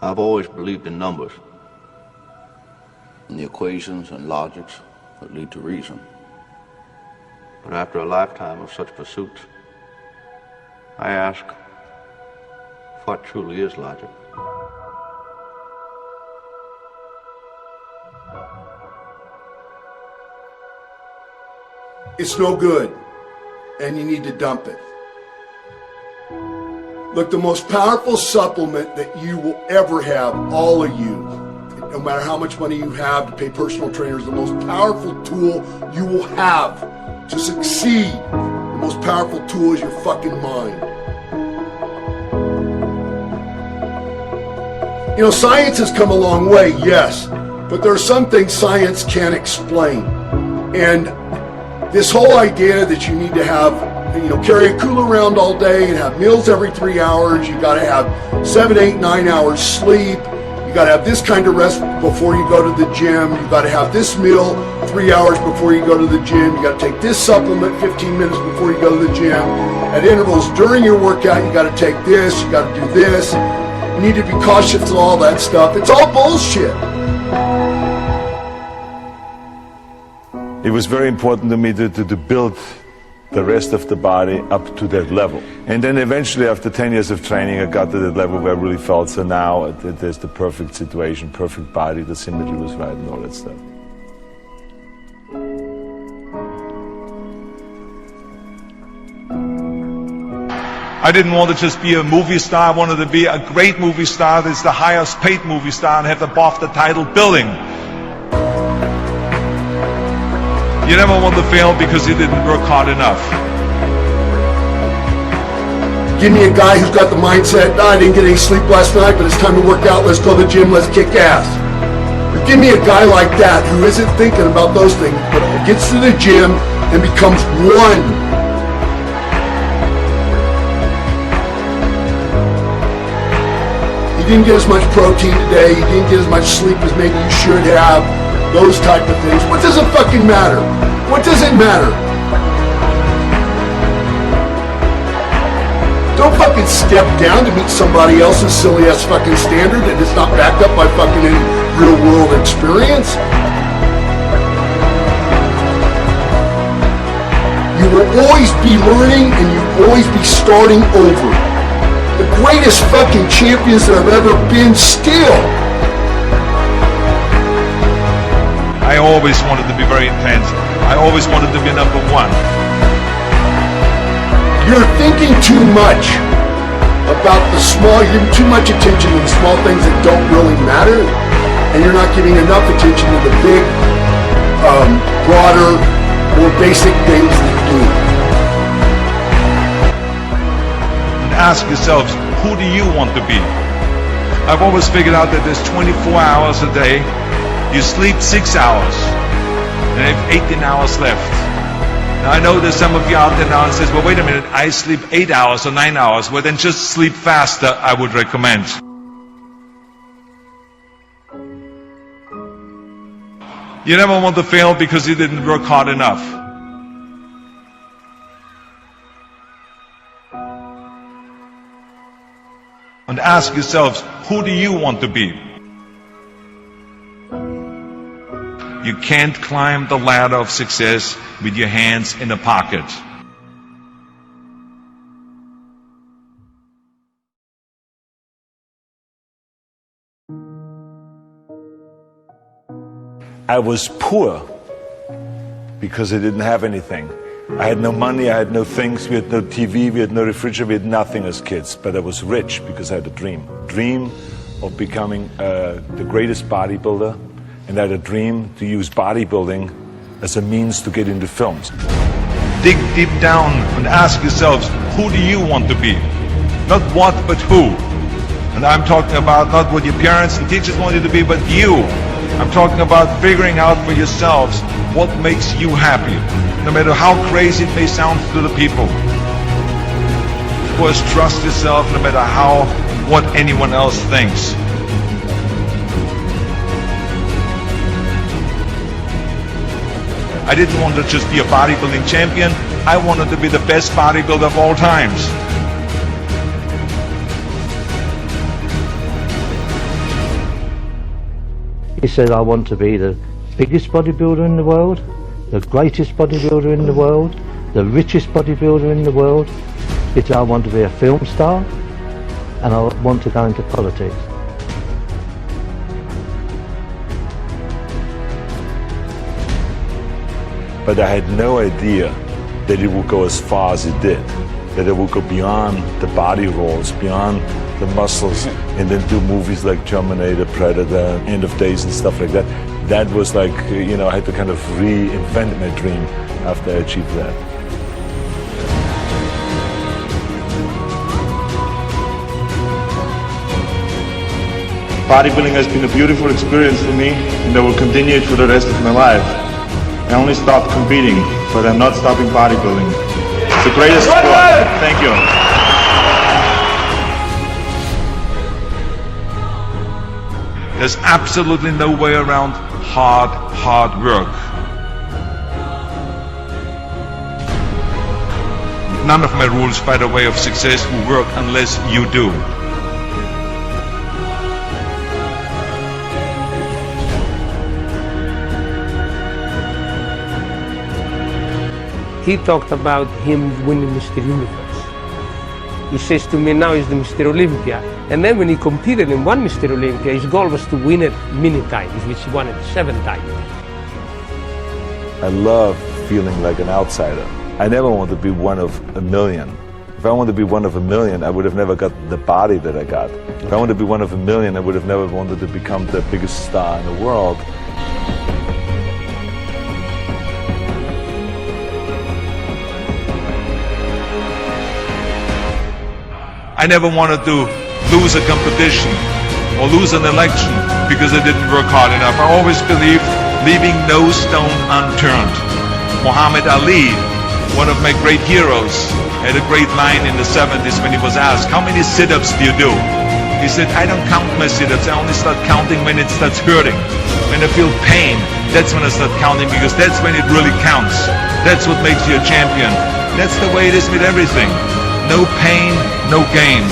I've always believed in numbers, and the equations and logics that lead to reason. But after a lifetime of such pursuits, I ask, what truly is logic? It's no good, and you need to dump it. Look, the most powerful supplement that you will ever have, all of you, no matter how much money you have to pay personal trainers, the most powerful tool you will have to succeed, the most powerful tool is your fucking mind. You know, science has come a long way, yes, but there are some things science can't explain. And this whole idea that you need to have, carry a cooler around all day and have meals every 3 hours, you gotta have 7, 8, 9 hours sleep, you gotta have this kind of rest before you go to the gym, you gotta have this meal 3 hours before you go to the gym, you gotta take this supplement 15 minutes before you go to the gym. At intervals during your workout, you gotta take this, you gotta do this. You need to be cautious of all that stuff. It's all bullshit. It was very important to me to build the rest of the body up to that level. And then eventually after 10 years of training, I got to that level where I really felt, so now there's the perfect situation, perfect body, the symmetry was right and all that stuff. I didn't want to just be a movie star, I wanted to be a great movie star that's the highest paid movie star and have the BAFTA title billing. You never want to fail because you didn't work hard enough. Give me a guy who's got the mindset, I didn't get any sleep last night, but it's time to work out, let's go to the gym, let's kick ass. Or give me a guy like that who isn't thinking about those things, but gets to the gym and becomes one. You didn't get as much protein today, you didn't get as much sleep as maybe you should have. Those type of things. What does it fucking matter? What does it matter? Don't fucking step down to meet somebody else's silly ass fucking standard that is not backed up by fucking any real world experience. You will always be learning and you will always be starting over. The greatest fucking champions that I've ever been still. I always wanted to be very intense. I always wanted to be number one. You're thinking too much about the small, you're giving too much attention to the small things that don't really matter, and you're not giving enough attention to the big, broader, more basic things that do. And ask yourselves, who do you want to be? I've always figured out that there's 24 hours a day. You sleep 6 hours, and I have 18 hours left. Now I know there's some of you out there now and says, well wait a minute, I sleep 8 hours or 9 hours. Well then just sleep faster, I would recommend. You never want to fail because you didn't work hard enough. And ask yourselves, who do you want to be? You can't climb the ladder of success with your hands in a pocket. I was poor because I didn't have anything. I had no money, I had no things, we had no TV, we had no refrigerator, we had nothing as kids. But I was rich because I had a dream. Dream of becoming the greatest bodybuilder. And I had a dream to use bodybuilding as a means to get into films. Dig deep down and ask yourselves, who do you want to be? Not what, but who. And I'm talking about not what your parents and teachers want you to be, but you. I'm talking about figuring out for yourselves what makes you happy, no matter how crazy it may sound to the people. Of course, trust yourself no matter what anyone else thinks. I didn't want to just be a bodybuilding champion. I wanted to be the best bodybuilder of all times. He said, I want to be the biggest bodybuilder in the world, the greatest bodybuilder in the world, the richest bodybuilder in the world. He said, I want to be a film star, and I want to go into politics. But I had no idea that it would go as far as it did, that it would go beyond the body rolls, beyond the muscles, and then do movies like Terminator, Predator, End of Days and stuff like that. That was like, you know, I had to kind of reinvent my dream after I achieved that. Bodybuilding has been a beautiful experience for me, and I will continue it for the rest of my life. I only stopped competing, but I'm not stopping bodybuilding. It's the greatest sport. Thank you. There's absolutely no way around hard work. None of my rules by the way of success will work unless you do. He talked about him winning Mr. Universe. He says to me, now he's the Mr. Olympia. And then when he competed and won Mr. Olympia, his goal was to win it many times, which he won it 7 times. I love feeling like an outsider. I never wanted to be one of a million. If I wanted to be one of a million, I would have never got the body that I got. If I wanted to be one of a million, I would have never wanted to become the biggest star in the world. I never wanted to lose a competition or lose an election because I didn't work hard enough. I always believed leaving no stone unturned. Muhammad Ali, one of my great heroes, had a great line in the 70s when he was asked, how many sit-ups do you do? He said, I don't count my sit-ups, I only start counting when it starts hurting. When I feel pain, that's when I start counting, because that's when it really counts. That's what makes you a champion. That's the way it is with everything. No pain, no gain.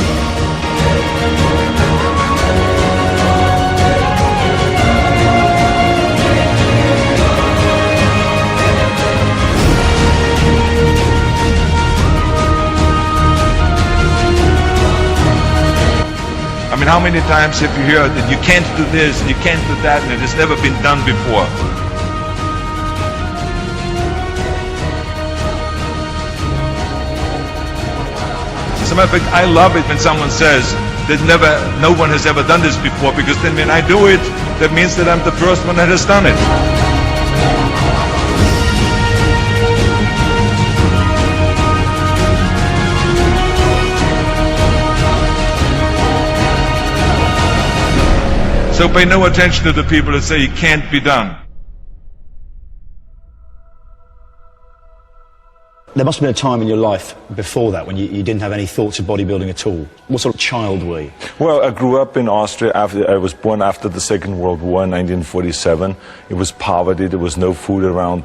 I mean, how many times have you heard that you can't do this and you can't do that and it has never been done before? As a matter of fact, I love it when someone says that no one has ever done this before, because then when I do it, that means that I'm the first one that has done it. So pay no attention to the people that say it can't be done. There must have been a time in your life before that when you didn't have any thoughts of bodybuilding at all. What sort of child were you? Well, I grew up in Austria. I was born after the Second World War in 1947. It was poverty. There was no food around,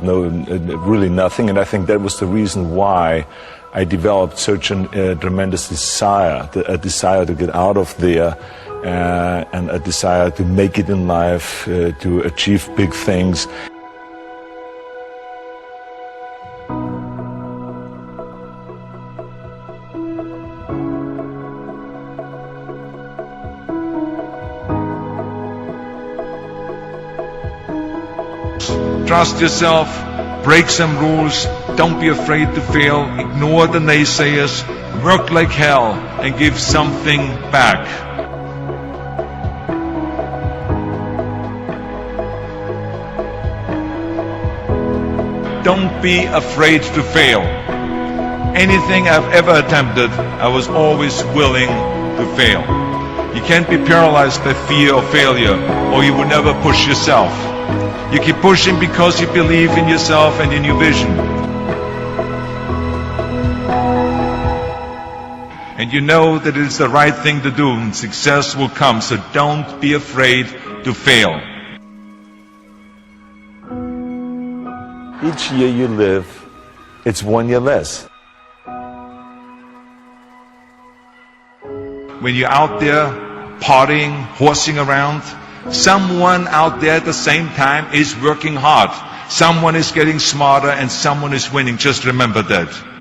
really nothing. And I think that was the reason why I developed such a tremendous desire, a desire to get out of there, and a desire to make it in life, to achieve big things. Trust yourself, break some rules, don't be afraid to fail, ignore the naysayers, work like hell and give something back. Don't be afraid to fail. Anything I've ever attempted, I was always willing to fail. You can't be paralyzed by fear of failure, or you will never push yourself. You keep pushing because you believe in yourself and in your vision. And you know that it is the right thing to do, and success will come, so don't be afraid to fail. Each year you live, it's 1 year less. When you're out there partying, horsing around, Someone out there at the same time is working hard. Someone is getting smarter and someone is winning. Just remember that.